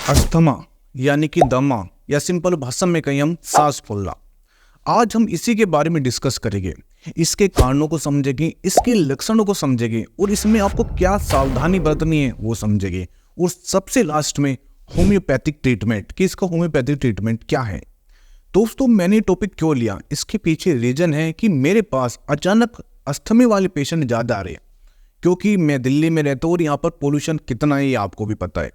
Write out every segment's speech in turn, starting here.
Asthma यानी कि दमा या सिंपल भाषा में कहीं हम सांस फूलना। आज हम इसी के बारे में डिस्कस करेंगे, इसके कारणों को समझेंगे, इसके लक्षणों को समझेंगे और इसमें आपको क्या सावधानी बरतनी है वो समझेंगे। और सबसे लास्ट में होम्योपैथिक ट्रीटमेंट कि इसका होम्योपैथिक ट्रीटमेंट क्या है। दोस्तों, मैंने टॉपिक क्यों लिया, इसके पीछे रीजन है कि मेरे पास अचानक अस्थमा वाले पेशेंट ज़्यादा आ रहे हैं, क्योंकि मैं दिल्ली में रहता हूँ और यहाँ पर पोल्यूशन कितना है ये आपको भी पता है।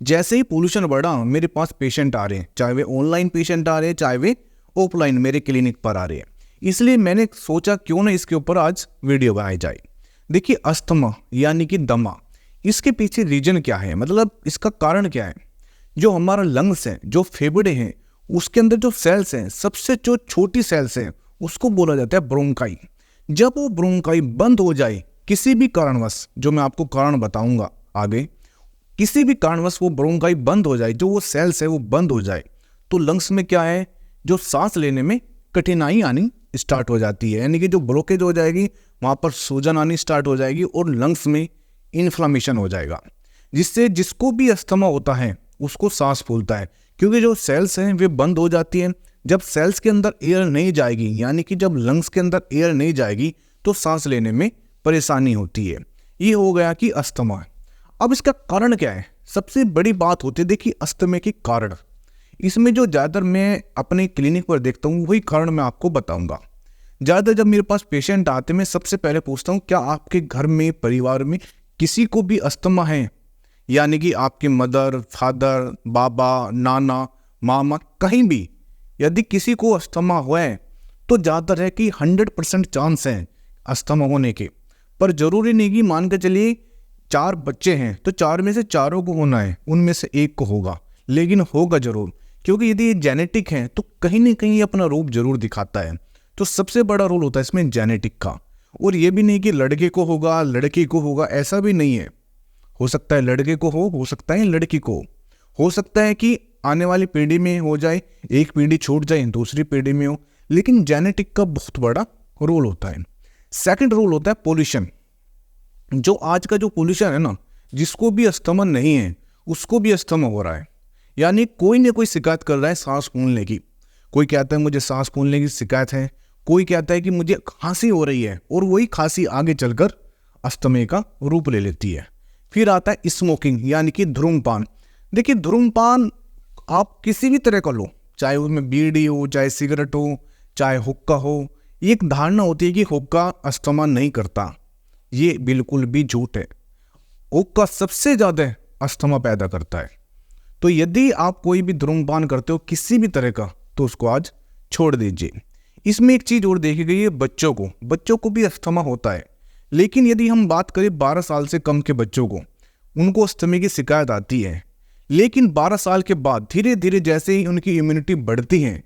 जैसे ही पोल्यूशन बढ़ा मेरे पास पेशेंट आ रहे हैं, चाहे वे ऑनलाइन पेशेंट आ रहे हैं चाहे वे ऑफलाइन मेरे क्लिनिक पर आ रहे हैं। इसलिए मैंने सोचा क्यों ना इसके ऊपर आज वीडियो बनाई जाए। देखिए, अस्थमा यानी कि दमा, इसके पीछे रीजन क्या है, मतलब इसका कारण क्या है। जो हमारा लंग्स है, जो फेफड़े हैं, उसके अंदर जो सेल्स हैं, सबसे जो छोटी सेल्स हैं उसको बोला जाता है ब्रोंकाई। जब वो ब्रोंकाई बंद हो जाए किसी भी कारणवश, जो मैं आपको कारण बताऊंगा आगे, किसी भी कारणवश वो ब्रोंकाई बंद हो जाए, जो वो सेल्स है वो बंद हो जाए, तो लंग्स में क्या है, जो सांस लेने में कठिनाई आनी स्टार्ट हो जाती है। यानी कि जो ब्लॉकेज हो जाएगी वहाँ पर सूजन आनी स्टार्ट हो जाएगी और लंग्स में इन्फ्लामेशन हो जाएगा, जिससे जिसको भी अस्थमा होता है उसको सांस फूलता है, क्योंकि जो सेल्स हैं वे बंद हो जाती हैं। जब सेल्स के अंदर एयर नहीं जाएगी, यानी कि जब लंग्स के अंदर एयर नहीं जाएगी, तो सांस लेने में परेशानी होती है। ये हो गया कि अस्थमा। अब इसका कारण क्या है, सबसे बड़ी बात होती है देखिए अस्थमा के कारण। इसमें जो ज़्यादातर मैं अपने क्लिनिक पर देखता हूँ वही कारण मैं आपको बताऊंगा। ज़्यादातर जब मेरे पास पेशेंट आते हैं मैं सबसे पहले पूछता हूँ, क्या आपके घर में, परिवार में किसी को भी अस्थमा है? यानी कि आपके मदर, फादर, बाबा, नाना, मामा, कहीं भी यदि किसी को अस्थमा हुआ है तो ज़्यादातर है कि 100% चांस है अस्थमा होने के। पर जरूरी नहीं कि मान के चलिए 4 बच्चे हैं तो 4 में से 4 को होना है, उनमें से 1 को होगा, लेकिन होगा जरूर, क्योंकि यदि ये जेनेटिक है तो कहीं ना कहीं अपना रूप जरूर दिखाता है। तो सबसे बड़ा रोल होता है इसमें जेनेटिक का। और ये भी नहीं कि लड़के को होगा लड़की को होगा, ऐसा भी नहीं है। हो सकता है लड़के को हो सकता है लड़की को हो सकता है कि आने वाली पीढ़ी में हो जाए, एक पीढ़ी छूट जाए दूसरी पीढ़ी में हो, लेकिन जेनेटिक का बहुत बड़ा रोल होता है। सेकंड रोल होता है पोल्यूशन। जो आज का जो पोल्यूशन है ना, जिसको भी अस्थमा नहीं है उसको भी अस्थमा हो रहा है। यानी कोई ना कोई शिकायत कर रहा है सांस फूलने की। कोई कहता है मुझे सांस फूलने की शिकायत है, कोई कहता है कि मुझे खांसी हो रही है, और वही खांसी आगे चलकर अस्थमा का रूप ले लेती है। फिर आता है स्मोकिंग यानी कि धूम्रपान। देखिए, धूम्रपान आप किसी भी तरह का लो, चाहे उसमें बीड़ी हो, चाहे सिगरेट हो, चाहे हुक्का हो। एक धारणा होती है कि हुक्का अस्थमा नहीं करता, ये बिल्कुल भी झूठ है। हुक्का सबसे ज़्यादा अस्थमा पैदा करता है। तो यदि आप कोई भी धूम्रपान करते हो किसी भी तरह का, तो उसको आज छोड़ दीजिए। इसमें एक चीज़ और देखी गई है, बच्चों को भी अस्थमा होता है। लेकिन यदि हम बात करें 12 साल से कम के बच्चों को, उनको अस्थमा की शिकायत आती है, लेकिन 12 साल के बाद धीरे धीरे जैसे ही उनकी इम्यूनिटी बढ़ती है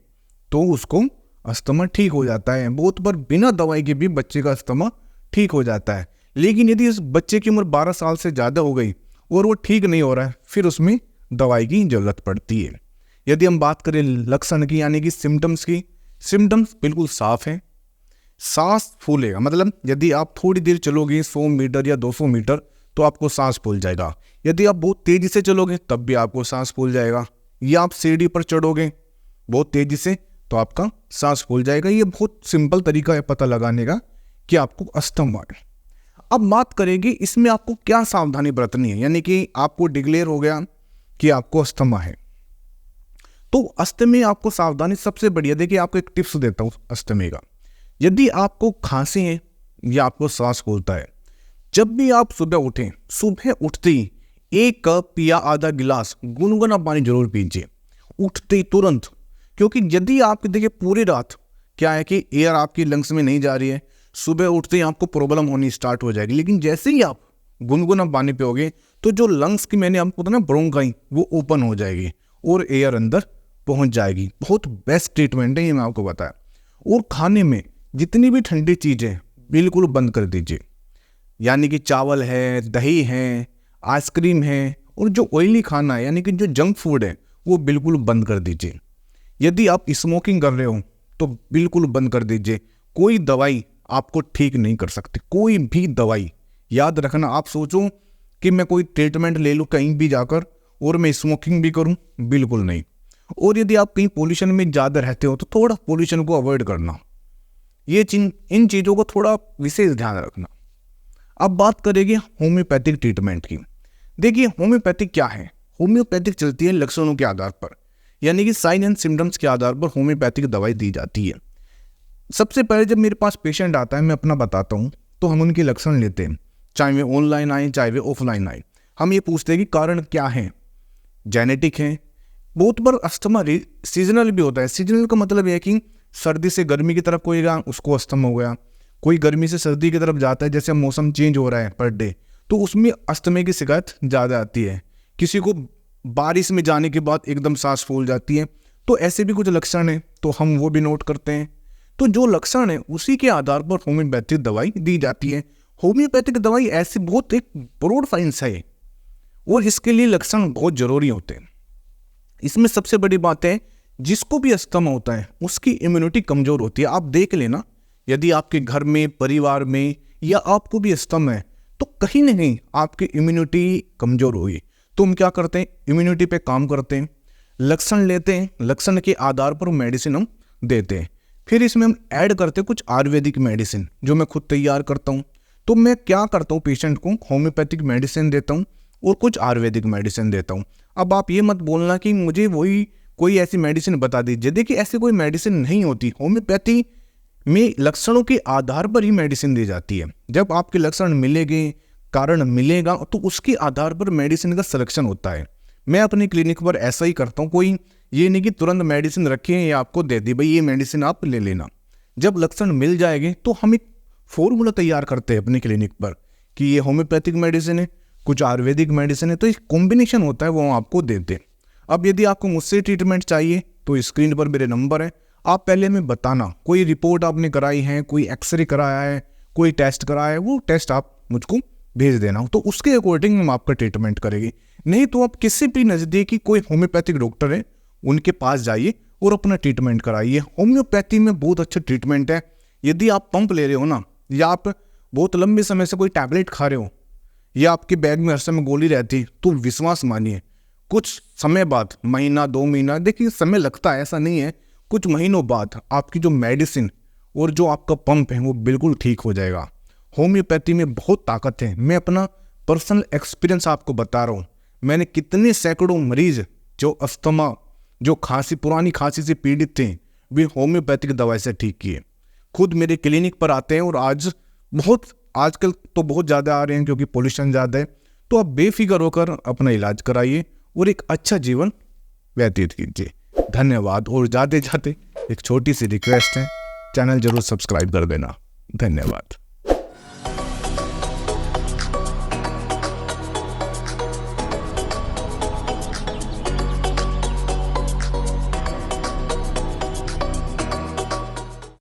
तो उसको अस्थमा ठीक हो जाता है। बहुत बार बिना दवाई के भी बच्चे का अस्थमा ठीक हो जाता है। लेकिन यदि इस बच्चे की उम्र 12 साल से ज़्यादा हो गई और वो ठीक नहीं हो रहा है, फिर उसमें दवाई की ज़रूरत पड़ती है। यदि हम बात करें लक्षण की यानी कि सिम्टम्स की, सिम्टम्स बिल्कुल साफ हैं। सांस फूलेगा, मतलब यदि आप थोड़ी देर चलोगे 100 मीटर या 200 मीटर तो आपको सांस फूल जाएगा। यदि आप बहुत तेज़ी से चलोगे तब भी आपको सांस फूल जाएगा। या आप सीढ़ी पर चढ़ोगे बहुत तेज़ी से तो आपका सांस फूल जाएगा। ये बहुत सिंपल तरीका है पता लगाने का कि आपको अस्थमा है। अब बात करेंगे इसमें आपको क्या सावधानी बरतनी है। यानी कि आपको डिक्लेयर हो गया कि आपको अस्थमा है, तो अस्थमा में आपको सावधानी सबसे बढ़िया, देखिए आपको एक टिप्स देता हूँ अस्थमा का। यदि आपको खांसी है या आपको सांस फूलता है, जब भी आप सुबह उठें, सुबह उठते ही 1 कप या आधा गिलास गुनगुना पानी जरूर पीजिए, उठते ही तुरंत। क्योंकि यदि आप देखिए पूरी रात क्या है कि एयर आपकी लंग्स में नहीं जा रही है, सुबह उठते ही आपको प्रॉब्लम होनी स्टार्ट हो जाएगी। लेकिन जैसे ही आप गुनगुना पानी पियोगे तो जो लंग्स की मैंने आपको बताया ना ब्रोंकाई, वो ओपन हो जाएगी और एयर अंदर पहुंच जाएगी। बहुत बेस्ट ट्रीटमेंट है ये, मैं आपको बताया। और खाने में जितनी भी ठंडी चीज़ें बिल्कुल बंद कर दीजिए। यानी कि चावल है, दही है, आइसक्रीम है, और जो ऑयली खाना है यानी कि जो जंक फूड है वो बिल्कुल बंद कर दीजिए। यदि आप स्मोकिंग कर रहे हो तो बिल्कुल बंद कर दीजिए। कोई दवाई आपको ठीक नहीं कर सकती, कोई भी दवाई। याद रखना, आप सोचो कि मैं कोई ट्रीटमेंट ले लूँ कहीं भी जाकर और मैं स्मोकिंग भी करूं? बिल्कुल नहीं। और यदि आप कहीं पोल्यूशन में ज़्यादा रहते हो तो थोड़ा पोल्यूशन को अवॉइड करना, इन चीज़ों को थोड़ा विशेष ध्यान रखना। अब बात करेंगे होम्योपैथिक ट्रीटमेंट की। देखिए होम्योपैथिक क्या है? होम्योपैथिक चलती है लक्षणों के आधार पर, यानी कि साइन एंड सिम्टम्स के आधार पर होम्योपैथिक दवाई दी जाती है। सबसे पहले जब मेरे पास पेशेंट आता है, मैं अपना बताता हूँ, तो हम उनके लक्षण लेते हैं, चाहे वे ऑनलाइन आए चाहे वे ऑफलाइन आए। हम ये पूछते हैं कि कारण क्या है, जेनेटिक है। बहुत बार अस्थमा सीजनल भी होता है। सीजनल का मतलब यह है कि सर्दी से गर्मी की तरफ कोई गया उसको अस्थमा हो गया, कोई गर्मी से सर्दी की तरफ जाता है, जैसे मौसम चेंज हो रहा है पर डे, तो उसमें अस्थमा की शिकायत ज़्यादा आती है। किसी को बारिश में जाने के बाद एकदम सांस फूल जाती है, तो ऐसे भी कुछ लक्षण हैं, तो हम वो भी नोट करते हैं। तो जो लक्षण है उसी के आधार पर होम्योपैथिक दवाई दी जाती है। होम्योपैथिक दवाई ऐसी बहुत एक ब्रॉड साइंस है और इसके लिए लक्षण बहुत जरूरी होते हैं। इसमें सबसे बड़ी बात है, जिसको भी अस्थमा होता है उसकी इम्यूनिटी कमजोर होती है। आप देख लेना, यदि आपके घर में, परिवार में या आपको भी अस्थमा है तो कहीं ना कहीं आपकी इम्यूनिटी कमजोर होगी। तो हम क्या करते हैं, इम्यूनिटी पे काम करते हैं, लक्षण लेते हैं, लक्षण के आधार पर मेडिसिन हम देते हैं। फिर इसमें हम ऐड करते हैं कुछ आयुर्वेदिक मेडिसिन जो मैं खुद तैयार करता हूँ। तो मैं क्या करता हूँ, पेशेंट को होम्योपैथिक मेडिसिन देता हूँ और कुछ आयुर्वेदिक मेडिसिन देता हूँ। अब आप ये मत बोलना कि मुझे वही कोई ऐसी मेडिसिन बता दीजिए। देखिए ऐसी कोई मेडिसिन नहीं होती। होम्योपैथी में लक्षणों के आधार पर ही मेडिसिन दी जाती है। जब आपके लक्षण मिलेंगे, कारण मिलेगा, तो उसके आधार पर मेडिसिन का सिलेक्शन होता है। मैं अपने क्लिनिक पर ऐसा ही करता हूँ। कोई ये नहीं कि तुरंत मेडिसिन रखी है या आपको दे दी, भाई ये मेडिसिन आप ले लेना। जब लक्षण मिल जाएंगे तो हम एक फॉर्मूला तैयार करते हैं अपनी क्लिनिक पर कि ये होम्योपैथिक मेडिसिन है, कुछ आयुर्वेदिक मेडिसिन है, तो एक कॉम्बिनेशन होता है, वो हम आपको देते हैं। अब यदि आपको मुझसे ट्रीटमेंट चाहिए तो स्क्रीन पर मेरे नंबर है, आप पहले हमें बताना कोई रिपोर्ट आपने कराई है, कोई एक्सरे कराया है, कोई टेस्ट कराया है, वो टेस्ट आप मुझको भेज देना, तो उसके अकॉर्डिंग हम आपका ट्रीटमेंट करेंगे। नहीं तो आप किसी भी नज़दीकी कोई होम्योपैथिक डॉक्टर है उनके पास जाइए और अपना ट्रीटमेंट कराइए। होम्योपैथी में बहुत अच्छा ट्रीटमेंट है। यदि आप पंप ले रहे हो ना, या आप बहुत लंबे समय से कोई टैबलेट खा रहे हो, या आपके बैग में हर समय गोली रहती, तो विश्वास मानिए कुछ समय बाद, महीना 2 महीना, देखिए समय लगता है, ऐसा नहीं है, कुछ महीनों बाद आपकी जो मेडिसिन और जो आपका पंप है वो बिल्कुल ठीक हो जाएगा। होम्योपैथी में बहुत ताकत है। मैं अपना पर्सनल एक्सपीरियंस आपको बता रहा हूँ। मैंने कितने सैकड़ों मरीज जो अस्थमा, जो खांसी, पुरानी खांसी से पीड़ित थे, वे होम्योपैथिक दवाई से ठीक किए। खुद मेरे क्लिनिक पर आते हैं और आजकल तो बहुत ज़्यादा आ रहे हैं क्योंकि पोल्यूशन ज़्यादा है। तो आप बेफिक्र होकर अपना इलाज कराइए और एक अच्छा जीवन व्यतीत कीजिए। धन्यवाद। और जाते जाते एक छोटी सी रिक्वेस्ट है, चैनल जरूर सब्सक्राइब कर देना। धन्यवाद।